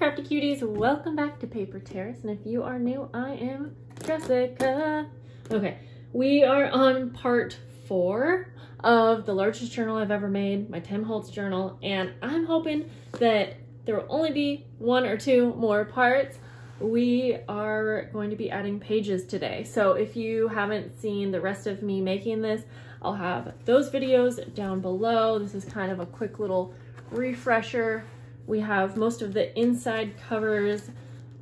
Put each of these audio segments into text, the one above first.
crafty cuties, welcome back to Paper Terrace, and if you are new, I am Jessica. Okay, we are on part 4 of the largest journal I've ever made, my Tim Holtz journal, and I'm hoping that there will only be 1 or 2 more parts. We are going to be adding pages today, so if you haven't seen the rest of me making this, I'll have those videos down below. This is kind of a quick little refresher. We have most of the inside covers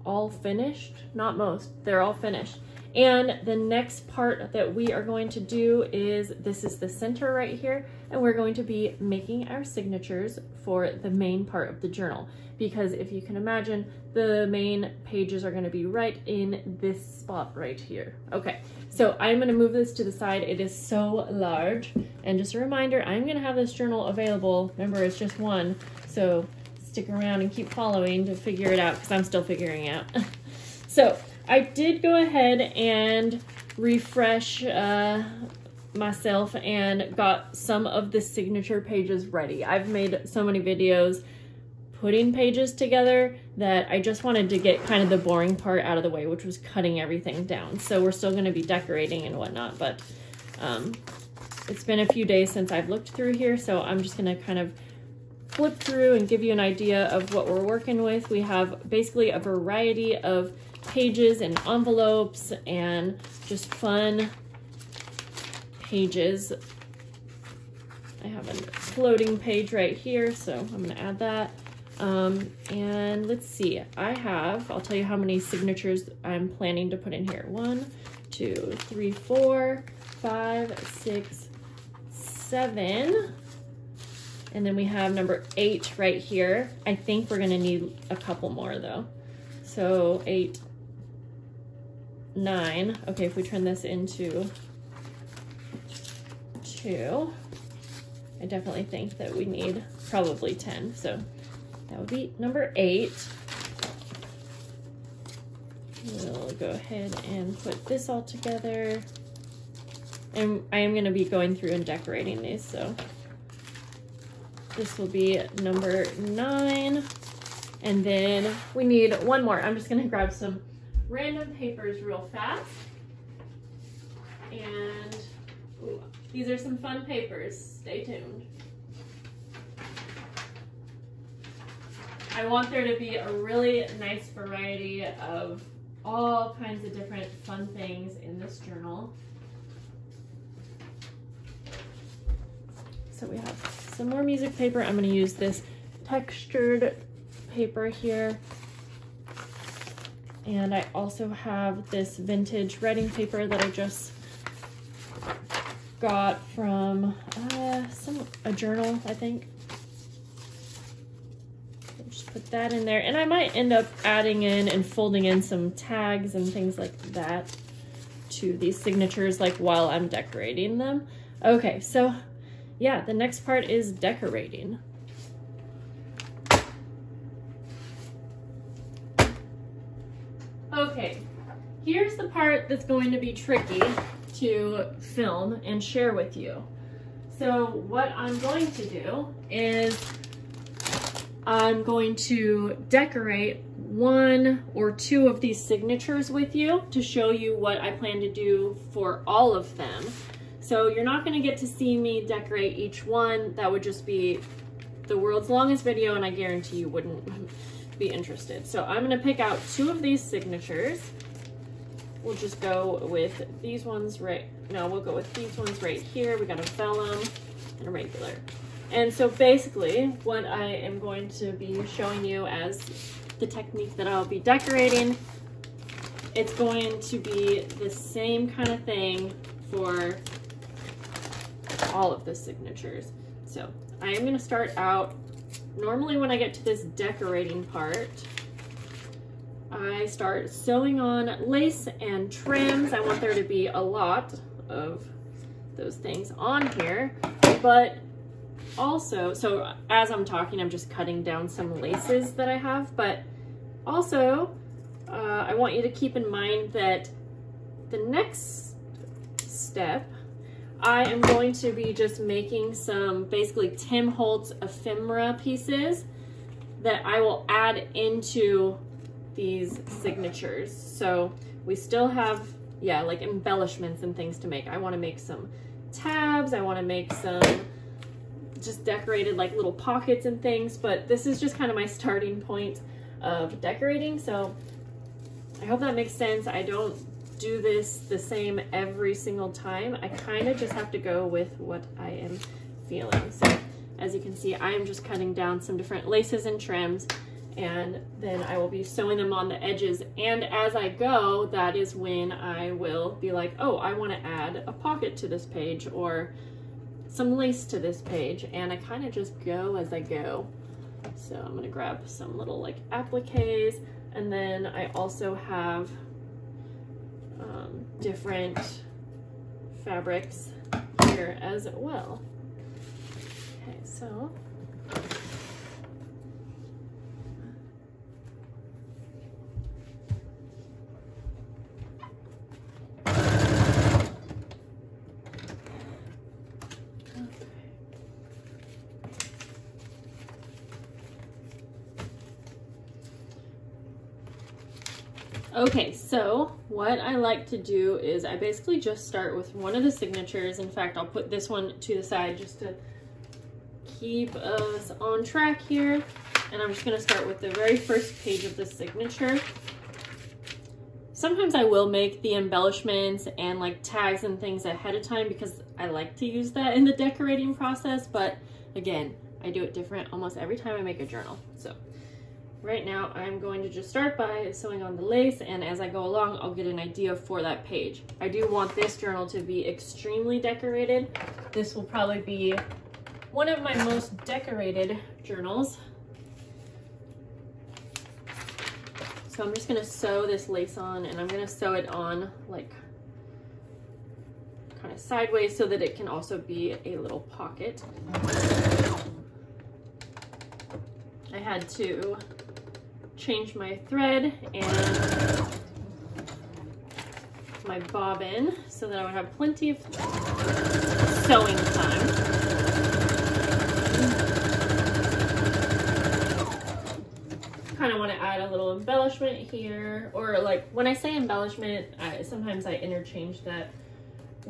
all finished. Not most, they're all finished. And the next part that we are going to do is, this is the center right here, and we're going to be making our signatures for the main part of the journal. Because if you can imagine, the main pages are gonna be right in this spot right here. Okay, so I'm gonna move this to the side. It is so large. And just a reminder, I'm gonna have this journal available. Remember, it's just one, so stick around and keep following to figure it out, because I'm still figuring out. So I did go ahead and refresh myself and got some of the signature pages ready. I've made so many videos putting pages together that I just wanted to get kind of the boring part out of the way, which was cutting everything down. So we're still going to be decorating and whatnot, but it's been a few days since I've looked through here, so I'm just going to kind of flip through and give you an idea of what we're working with. We have basically a variety of pages and envelopes and just fun pages. I have a floating page right here, so I'm going to add that. And let's see, I'll tell you how many signatures I'm planning to put in here. 1, 2, 3, 4, 5, 6, 7. And then we have number 8 right here. I think we're gonna need a couple more though. So 8, 9. Okay, if we turn this into 2, I definitely think that we need probably 10. So that would be number 8. We'll go ahead and put this all together. And I am gonna be going through and decorating these, so this will be number 9. And then we need one more. I'm just gonna grab some random papers real fast. And ooh, these are some fun papers. Stay tuned. I want there to be a really nice variety of all kinds of different fun things in this journal. So we have some more music paper. I'm going to use this textured paper here. And I also have this vintage writing paper that I just got from a journal, I think. Just put that in there, and I might end up adding in and folding in some tags and things like that to these signatures, like while I'm decorating them. Okay, so yeah, the next part is decorating. Okay, here's the part that's going to be tricky to film and share with you. So what I'm going to do is I'm going to decorate 1 or 2 of these signatures with you to show you what I plan to do for all of them. So you're not going to get to see me decorate each one. That would just be the world's longest video, and I guarantee you wouldn't be interested. So I'm going to pick out 2 of these signatures. We'll just go with these ones we'll go with these ones right here. We got a vellum and a regular. And so basically what I am going to be showing you as the technique that I'll be decorating, it's going to be the same kind of thing for all of the signatures. So I am going to start out, normally when I get to this decorating part, I start sewing on lace and trims. I want there to be a lot of those things on here, but also, so as I'm talking, I'm just cutting down some laces that I have, but also I want you to keep in mind that the next step, I am going to be just making some basically Tim Holtz ephemera pieces that I will add into these signatures. So we still have, yeah, like embellishments and things to make. I want to make some tabs. I want to make some just decorated like little pockets and things, but this is just kind of my starting point of decorating. So I hope that makes sense. I don't do this the same every single time. I kind of just have to go with what I am feeling. So as you can see, I am just cutting down some different laces and trims, and then I will be sewing them on the edges. And as I go, that is when I will be like, oh, I want to add a pocket to this page or some lace to this page, and I kind of just go as I go. So I'm gonna grab some little like appliques, and then I also have different fabrics here as well. Okay, so okay, so what I like to do is I basically just start with one of the signatures. In fact, I'll put this one to the side just to keep us on track here. And I'm just gonna start with the very first page of the signature. Sometimes I will make the embellishments and like tags and things ahead of time because I like to use that in the decorating process. But again, I do it different almost every time I make a journal. So right now, I'm going to just start by sewing on the lace, and as I go along, I'll get an idea for that page. I do want this journal to be extremely decorated. This will probably be one of my most decorated journals. So I'm just gonna sew this lace on, and I'm gonna sew it on like kind of sideways so that it can also be a little pocket. I had to change my thread and my bobbin so that I would have plenty of sewing time. Kind of want to add a little embellishment here, or like when I say embellishment, sometimes I interchange that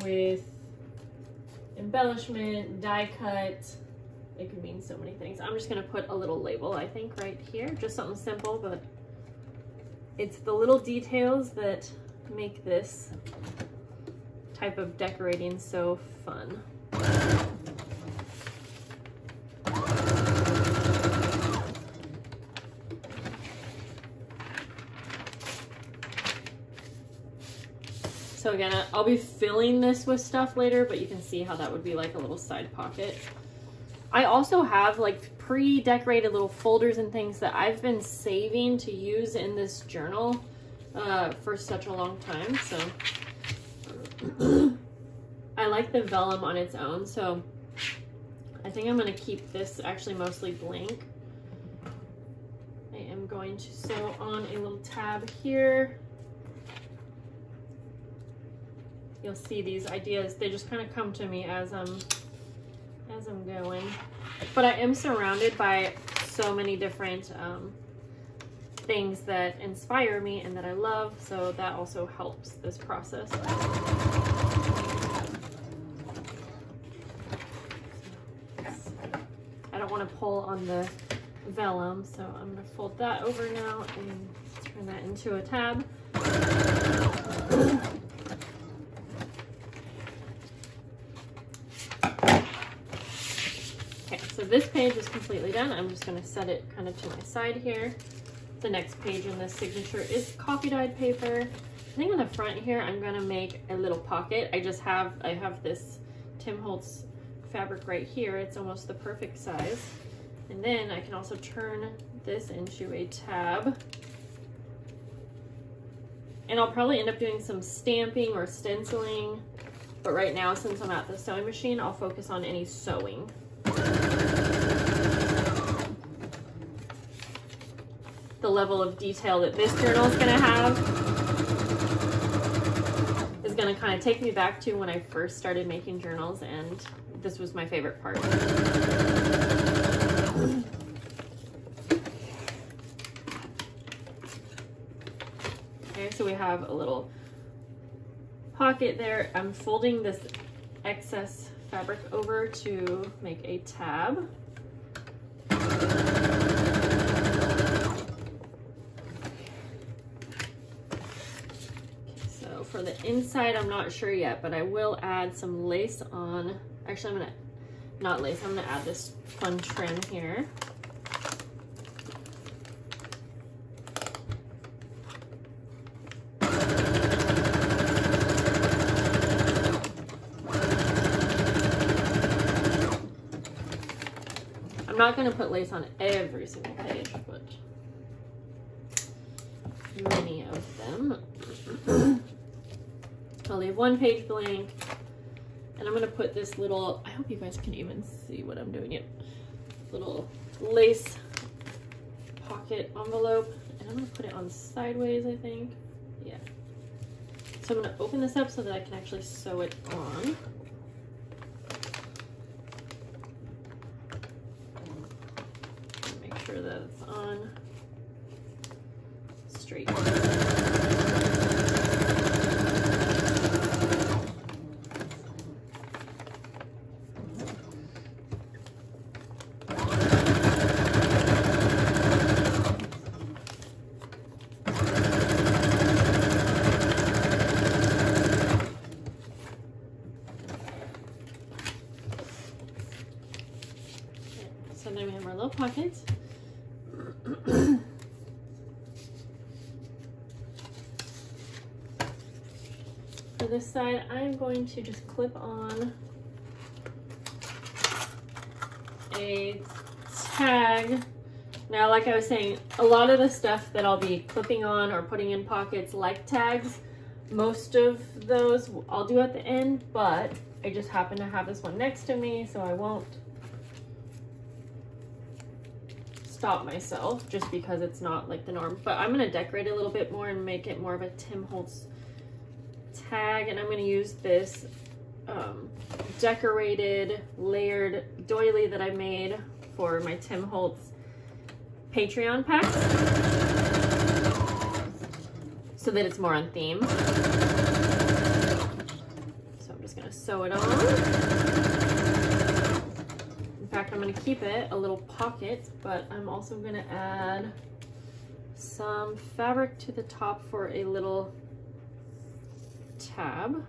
with embellishment, die cut. It could mean so many things. I'm just gonna put a little label, I think, right here. Just something simple, but it's the little details that make this type of decorating so fun. So again, I'll be filling this with stuff later, but you can see how that would be like a little side pocket. I also have like pre-decorated little folders and things that I've been saving to use in this journal for such a long time. So I like the vellum on its own, so I think I'm going to keep this actually mostly blank. I am going to sew on a little tab here. You'll see these ideas, they just kind of come to me as I'm going. But I am surrounded by so many different things that inspire me and that I love, so that also helps this process. I don't want to pull on the vellum, so I'm going to fold that over now and turn that into a tab. So this page is completely done. I'm just going to set it kind of to my side here. The next page in this signature is coffee dyed paper. I think on the front here, I'm going to make a little pocket. I have this Tim Holtz fabric right here. It's almost the perfect size. And then I can also turn this into a tab. And I'll probably end up doing some stamping or stenciling. But right now, since I'm at the sewing machine, I'll focus on any sewing. The level of detail that this journal is going to have is going to kind of take me back to when I first started making journals, and this was my favorite part. Okay, so we have a little pocket there. I'm folding this excess fabric over to make a tab. For the inside, I'm not sure yet, but I will add some lace on. Actually, I'm gonna, not lace, I'm gonna add this fun trim here. I'm not gonna put lace on every single page, but many of them. I'll leave one page blank, and I'm gonna put this little, I hope you guys can even see what I'm doing, little lace pocket envelope, and I'm gonna put it on sideways, I think. Yeah. So I'm gonna open this up so that I can actually sew it on. Make sure that it's on straight. So then we have our little pockets. For this side, I'm going to just clip on a tag. Now, like I was saying, a lot of the stuff that I'll be clipping on or putting in pockets like tags, most of those I'll do at the end, but I just happen to have this one next to me, so I won't stop myself just because it's not like the norm. But I'm gonna decorate a little bit more and make it more of a Tim Holtz tag, and I'm gonna use this decorated layered doily that I made for my Tim Holtz Patreon packs so that it's more on theme. So I'm just gonna sew it on. In fact, I'm gonna keep it a little pocket, but I'm also gonna add some fabric to the top for a little tab.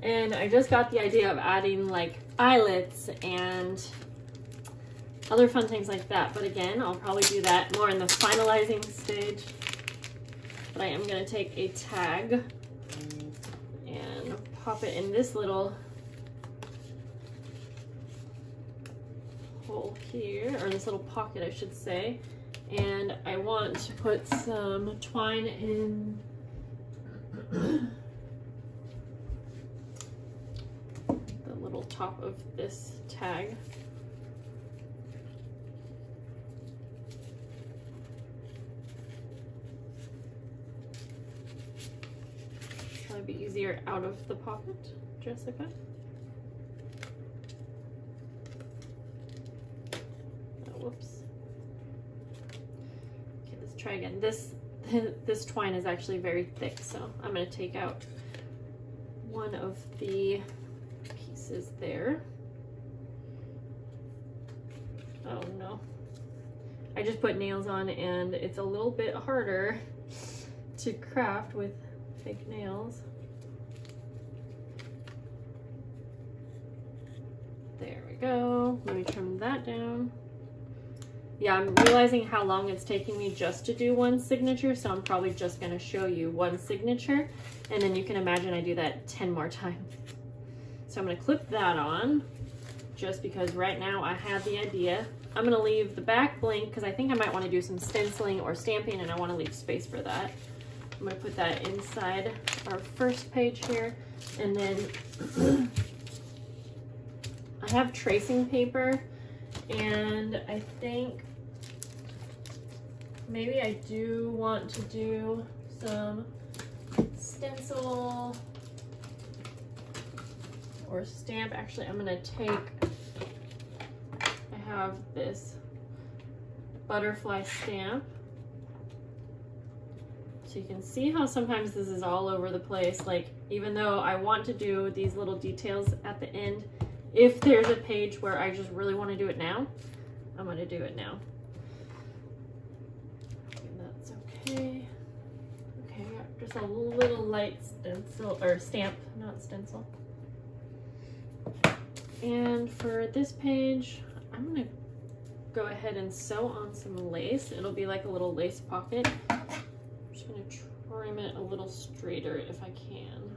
And I just got the idea of adding like eyelets and other fun things like that. But again, I'll probably do that more in the finalizing stage. But I am going to take a tag and pop it in this little hole here, or this little pocket, I should say. And I want to put some twine in the little top of this tag. Probably be easier out of the pocket, Jessica. Oh, whoops. Okay, let's try again. This twine is actually very thick, so I'm going to take out one of the pieces there. Oh no. I just put nails on and it's a little bit harder to craft with fake nails. There we go. Let me trim that down. Yeah, I'm realizing how long it's taking me just to do one signature, so I'm probably just going to show you one signature, and then you can imagine I do that 10 more times. So I'm going to clip that on, just because right now I have the idea. I'm going to leave the back blank because I think I might want to do some stenciling or stamping, and I want to leave space for that. I'm going to put that inside our first page here, and then I have tracing paper, and I think maybe I do want to do some stencil or stamp. Actually, I'm gonna take, I have this butterfly stamp. So you can see how sometimes this is all over the place. Like, even though I want to do these little details at the end, if there's a page where I just really want to do it now, I'm going to do it now. And that's okay. Okay, I got just a little light stencil, or stamp, not stencil. And for this page, I'm going to go ahead and sew on some lace. It'll be like a little lace pocket. I'm just going to trim it a little straighter if I can.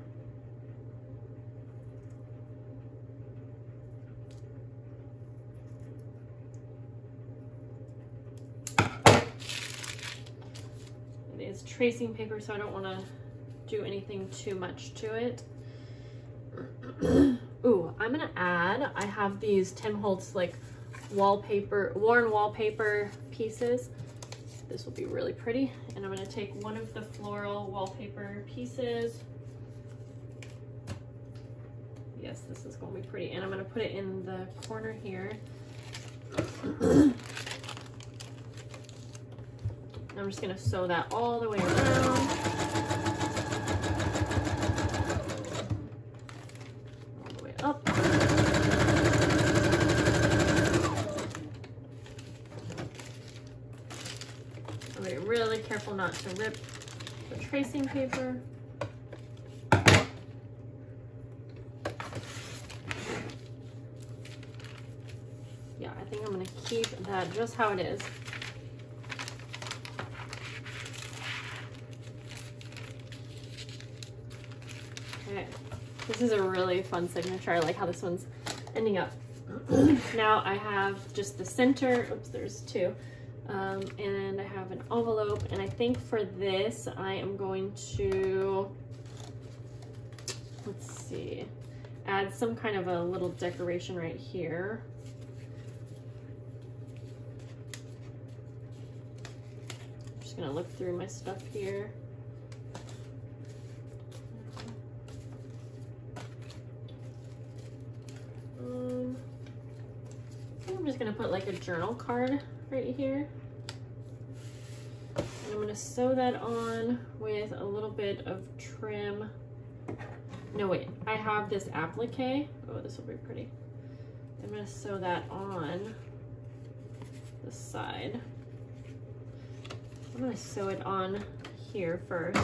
It is tracing paper, so I don't want to do anything too much to it. Ooh, I'm going to add, I have these Tim Holtz like wallpaper, worn wallpaper pieces. This will be really pretty. And I'm going to take one of the floral wallpaper pieces. Yes, this is going to be pretty. And I'm going to put it in the corner here. And I'm just going to sew that all the way around. All the way up. Be really careful not to rip the tracing paper. Yeah, I think I'm going to keep that just how it is. Okay, this is a really fun signature. I like how this one's ending up. Now I have just the center. Oops, there's two. And I have an envelope, and I think for this I am going to, let's see, add some kind of a little decoration right here. I'm just gonna look through my stuff here. I'm just gonna put like a journal card right here. And I'm going to sew that on with a little bit of trim. No, wait, I have this applique. Oh, this will be pretty. I'm going to sew that on the side. I'm going to sew it on here first.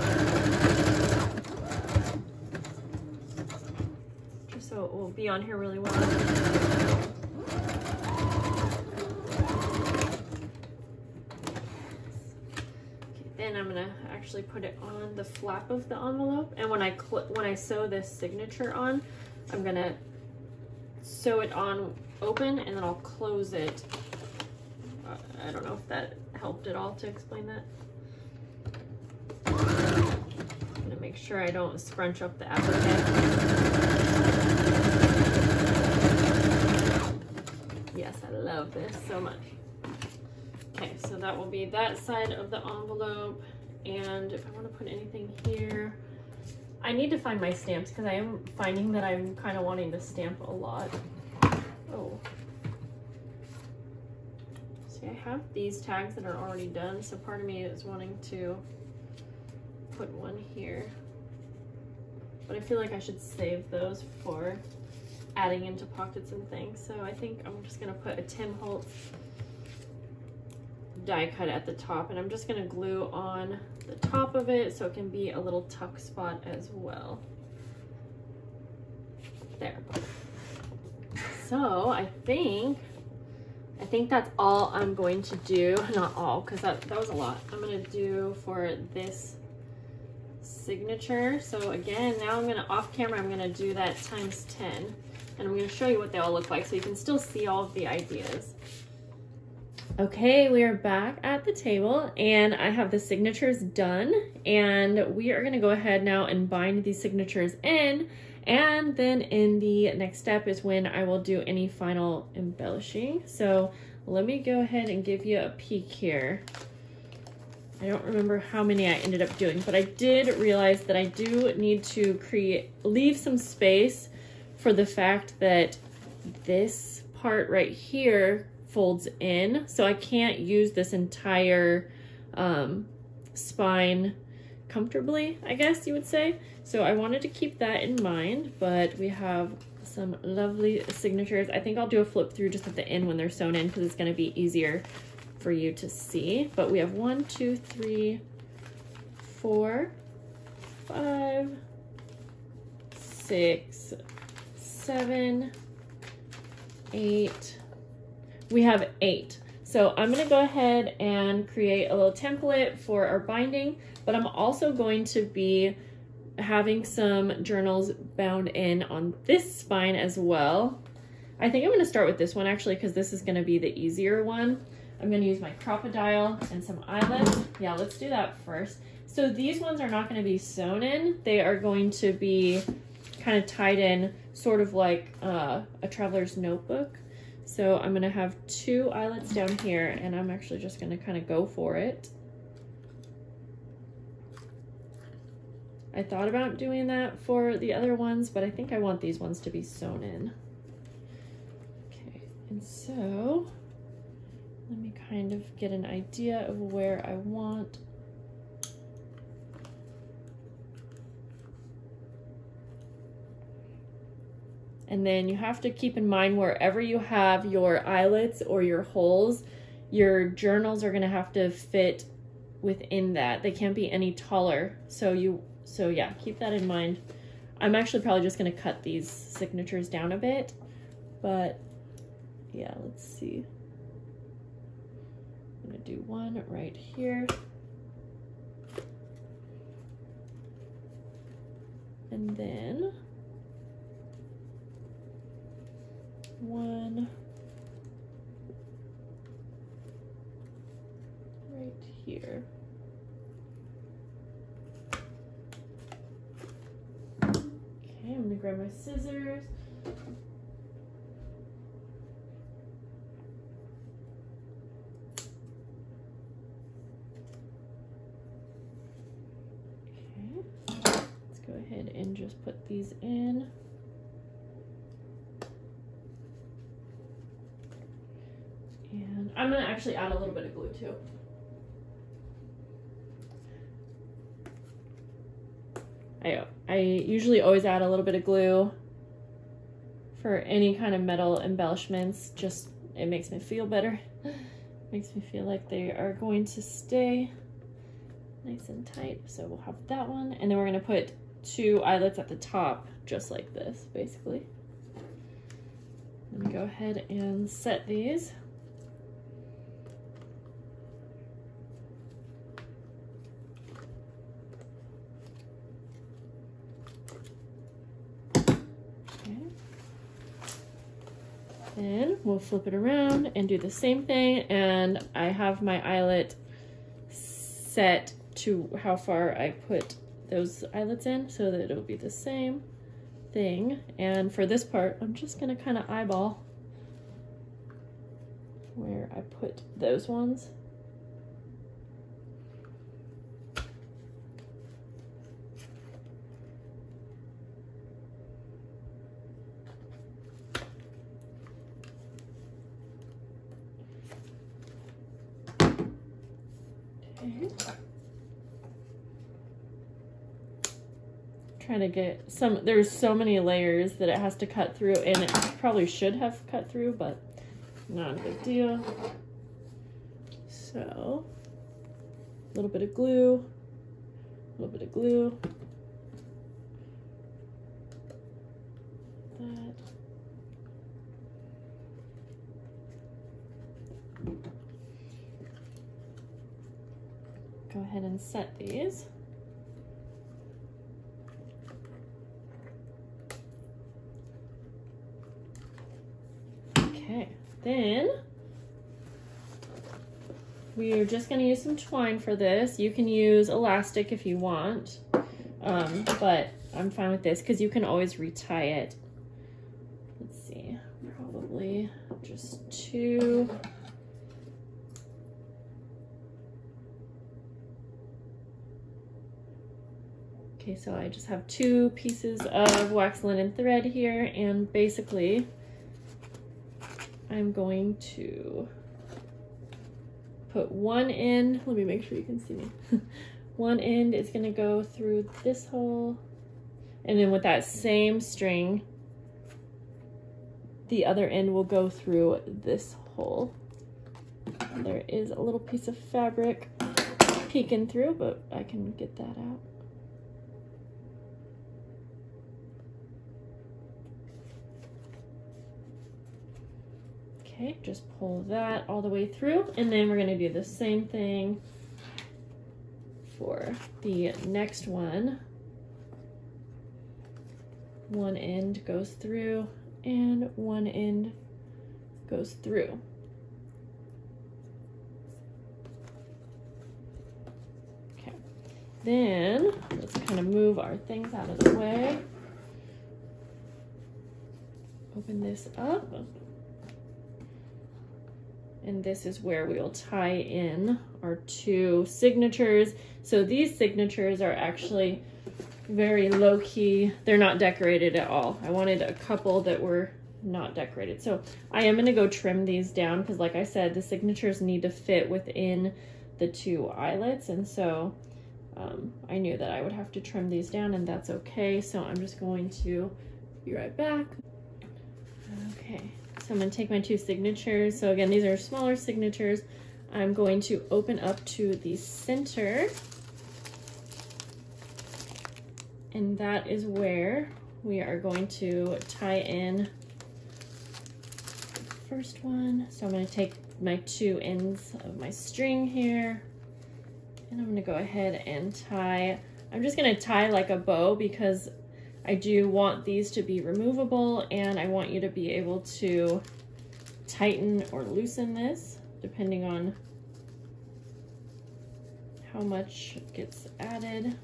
Just so it will be on here really well. And I'm gonna actually put it on the flap of the envelope. And when I sew this signature on, I'm gonna sew it on open and then I'll close it. I don't know if that helped at all to explain that. I'm gonna make sure I don't scrunch up the applique. Yes, I love this so much. Okay, so that will be that side of the envelope. And if I want to put anything here, I need to find my stamps because I am finding that I'm kind of wanting to stamp a lot. Oh. See, I have these tags that are already done, so part of me is wanting to put one here. But I feel like I should save those for adding into pockets and things. So I think I'm just going to put a Tim Holtz die cut at the top, and I'm just going to glue on the top of it so it can be a little tuck spot as well. There. So I think that's all I'm going to do. Not all, because that was a lot. I'm going to do for this signature. So again, now I'm going to, off camera, I'm going to do that times 10, and I'm going to show you what they all look like so you can still see all of the ideas. Okay, we are back at the table and I have the signatures done, and we are going to go ahead now and bind these signatures in, and then in the next step is when I will do any final embellishing. So let me go ahead and give you a peek here. I don't remember how many I ended up doing, but I did realize that I do need to leave some space for the fact that this part right here folds in, so I can't use this entire spine comfortably, I guess you would say. So I wanted to keep that in mind, but we have some lovely signatures. I think I'll do a flip through just at the end when they're sewn in because it's going to be easier for you to see. But we have 1, 2, 3, 4, 5, 6, 7, 8. We have 8. So I'm going to go ahead and create a little template for our binding, but I'm also going to be having some journals bound in on this spine as well. I think I'm going to start with this one actually because this is going to be the easier one. I'm going to use my crocodile and some eyelets. Yeah, let's do that first. So these ones are not going to be sewn in. They are going to be kind of tied in, sort of like a traveler's notebook. So I'm going to have 2 eyelets down here, and I'm actually just going to kind of go for it. I thought about doing that for the other ones, but I think I want these ones to be sewn in. Okay, and so let me kind of get an idea of where I want. And then you have to keep in mind wherever you have your eyelets or your holes, your journals are gonna have to fit within that. They can't be any taller. So yeah, keep that in mind. I'm actually probably just gonna cut these signatures down a bit, but yeah, let's see. I'm gonna do one right here. And then one right here. Okay, I'm gonna grab my scissors. Okay, let's go ahead and just put these in. And I'm gonna actually add a little bit of glue too. I usually always add a little bit of glue for any kind of metal embellishments. Just, it makes me feel better. Makes me feel like they are going to stay nice and tight. So we'll have that one. And then we're gonna put 2 eyelets at the top, just like this, basically. Let me go ahead and set these. Then we'll flip it around and do the same thing, and I have my eyelet set to how far I put those eyelets in so that it'll be the same thing. And for this part, I'm just gonna kind of eyeball where I put those ones. Trying to get some, there's so many layers that it has to cut through, and it probably should have cut through, but not a big deal. So a little bit of glue, a little bit of glue, that. Go ahead and set these. Okay, then we are just going to use some twine for this. You can use elastic if you want, but I'm fine with this because you can always retie it. Let's see, probably just 2. Okay, so I just have 2 pieces of wax linen thread here, and basically I'm going to put one end, let me make sure you can see me. One end is gonna go through this hole, and then with that same string, the other end will go through this hole. There is a little piece of fabric peeking through, but I can get that out. Okay, just pull that all the way through, and then we're gonna do the same thing for the next one. One end goes through and one end goes through. Okay, then let's kind of move our things out of the way. Open this up. And this is where we'll tie in our 2 signatures. So these signatures are actually very low key. They're not decorated at all. I wanted a couple that were not decorated. So I am gonna go trim these down because like I said, the signatures need to fit within the 2 eyelets. And so I knew that I would have to trim these down, and that's okay. So I'm just going to be right back. Okay. So I'm going to take my 2 signatures. So again, these are smaller signatures. I'm going to open up to the center. And that is where we are going to tie in the first one. So I'm going to take my 2 ends of my string here, and I'm going to go ahead and tie. I'm just going to tie like a bow because I do want these to be removable, and I want you to be able to tighten or loosen this depending on how much gets added.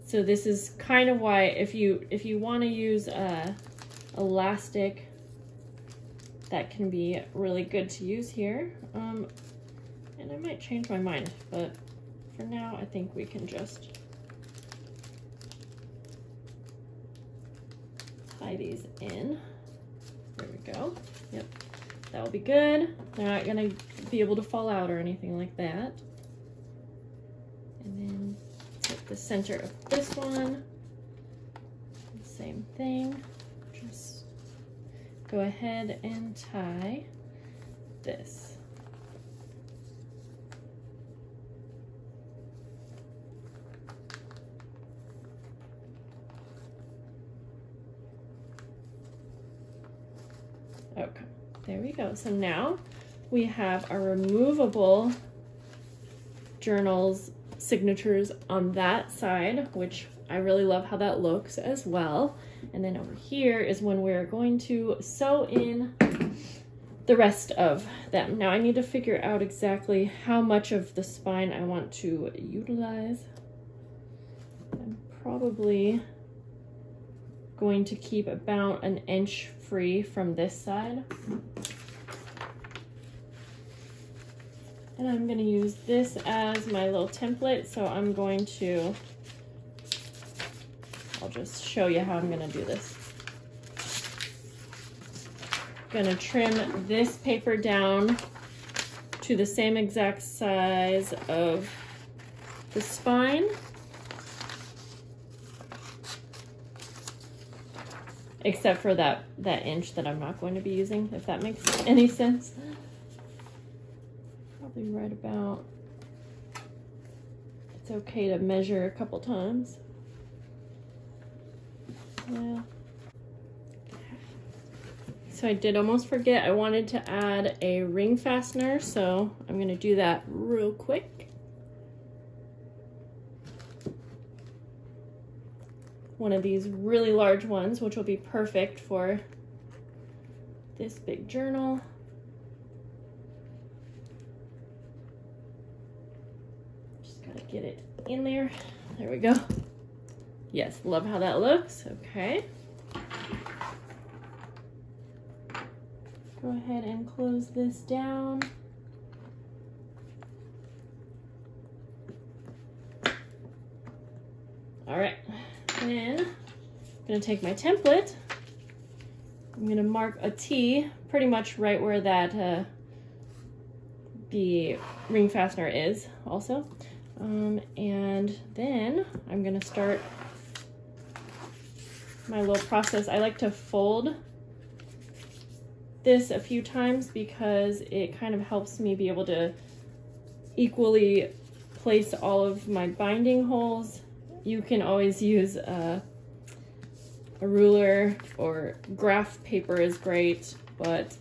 So this is kind of why if you want to use elastic, that can be really good to use here. And I might change my mind, but for now I think we can just tie these in. There we go. Yep, that will be good. They're not gonna be able to fall out or anything like that. And then take the center of this one. Same thing. Just go ahead and tie this. Okay, there we go. So now we have our removable journals signatures on that side, which I really love how that looks as well. And then over here is when we're going to sew in the rest of them. Now I need to figure out exactly how much of the spine I want to utilize. I'm probably going to keep about 1 inch free from this side. And I'm going to use this as my little template, so I'm going to, I'll just show you how I'm going to do this. I'm going to trim this paper down to the same exact size of the spine. Except for that inch that I'm not going to be using, if that makes any sense. Probably right about, it's okay to measure a couple times. Yeah. So I did almost forget, I wanted to add a ring fastener, so I'm gonna do that real quick. One of these really large ones, which will be perfect for this big journal. Just gotta get it in there. There we go. Yes, love how that looks. Okay. Go ahead and close this down. All right, then I'm gonna take my template. I'm gonna mark a T pretty much right where that the ring fastener is also. And then I'm gonna start my little process. I like to fold this a few times because it kind of helps me be able to equally place all of my binding holes. You can always use a ruler, or graph paper is great, but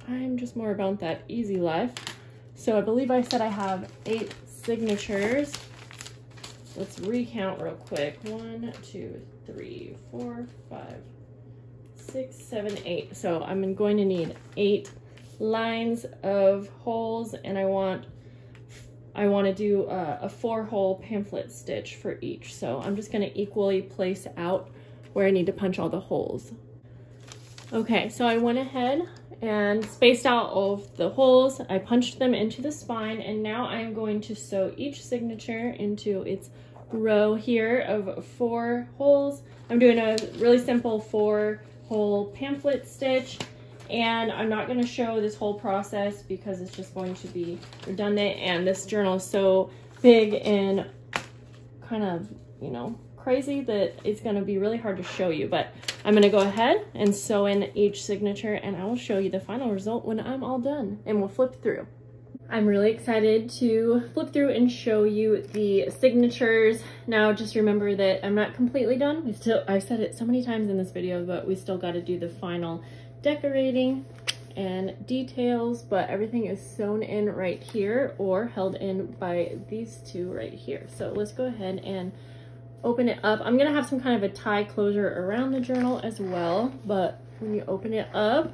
I'm just more about that easy life. So I believe I said I have 8 signatures. Let's recount real quick. 1, 2, 3, 4, 5, 6, 7, 8. So I'm going to need 8 lines of holes, and I want to do a 4-hole pamphlet stitch for each. So I'm just going to equally place out where I need to punch all the holes. Okay, so I went ahead and spaced out all of the holes. I punched them into the spine, and now I'm going to sew each signature into its row here of 4 holes. I'm doing a really simple 4-hole pamphlet stitch, and I'm not going to show this whole process because it's just going to be redundant, and this journal is so big and kind of, you know, crazy that it's going to be really hard to show you. But I'm going to go ahead and sew in each signature, and I will show you the final result when I'm all done, and we'll flip through. I'm really excited to flip through and show you the signatures. Now just remember that I'm not completely done. I've said it so many times in this video, but we still got to do the final decorating and details, but everything is sewn in right here or held in by these 2 right here. So let's go ahead and open it up. I'm gonna have some kind of a tie closure around the journal as well, but when you open it up,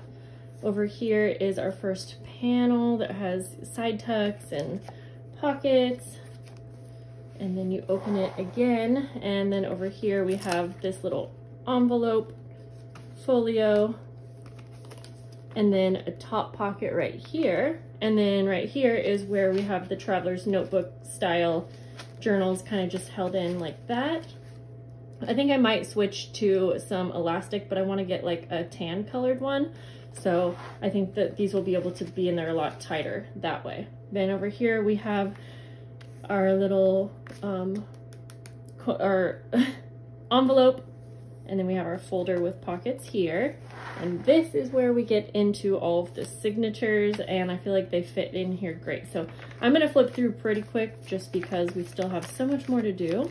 over here is our first panel that has side tucks and pockets, and then you open it again, and then over here we have this little envelope folio, and then a top pocket right here, and then right here is where we have the traveler's notebook style journals kind of just held in like that. I think I might switch to some elastic, but I want to get like a tan colored one. So I think that these will be able to be in there a lot tighter that way. Then over here we have our little our envelope, and then we have our folder with pockets here. And this is where we get into all of the signatures, and I feel like they fit in here great. So I'm gonna flip through pretty quick just because we still have so much more to do.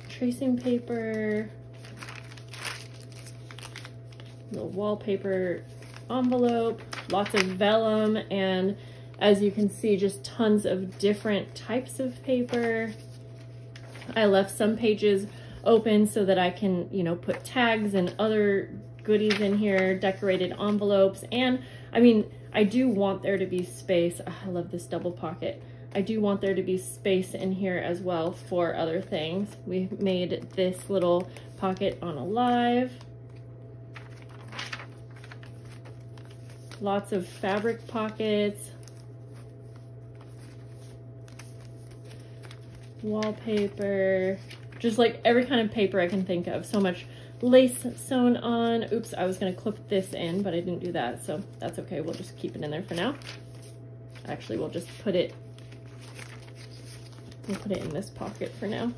Tracing paper, little wallpaper envelope, lots of vellum, and as you can see, just tons of different types of paper. I left some pages open so that I can, you know, put tags and other goodies in here, decorated envelopes, and I mean, I do want there to be space. I love this double pocket. I do want there to be space in here as well for other things. We made this little pocket on a live. Lots of fabric pockets. Wallpaper. Just like every kind of paper I can think of. So much lace sewn on. Oops, I was gonna clip this in, but I didn't do that, so that's okay. We'll just keep it in there for now. Actually, we'll just put it in this pocket for now.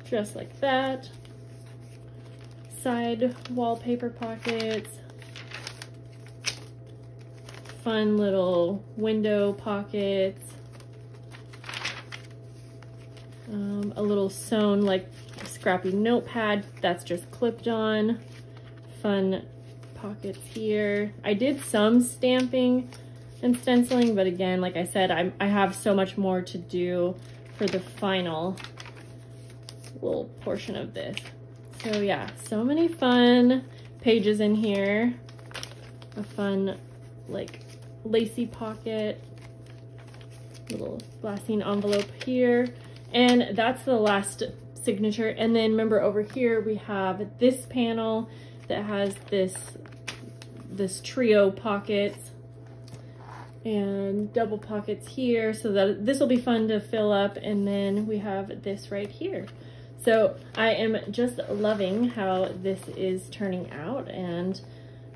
Just like that. Side wallpaper pockets. Fun little window pockets. A little sewn like scrappy notepad that's just clipped on. Fun pockets here. I did some stamping and stenciling, but again, like I said, I have so much more to do for the final little portion of this. So yeah, so many fun pages in here. A fun like lacy pocket, little glassine envelope here, and that's the last signature. And then remember over here we have this panel that has this trio pockets, and double pockets here, so that this will be fun to fill up. And then we have this right here. So I am just loving how this is turning out. And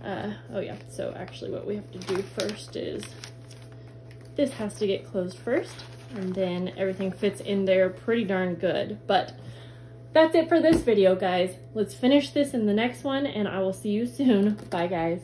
oh yeah, so actually what we have to do first is this has to get closed first, and then everything fits in there pretty darn good. But that's it for this video, guys. Let's finish this in the next one, and I will see you soon. Bye, guys.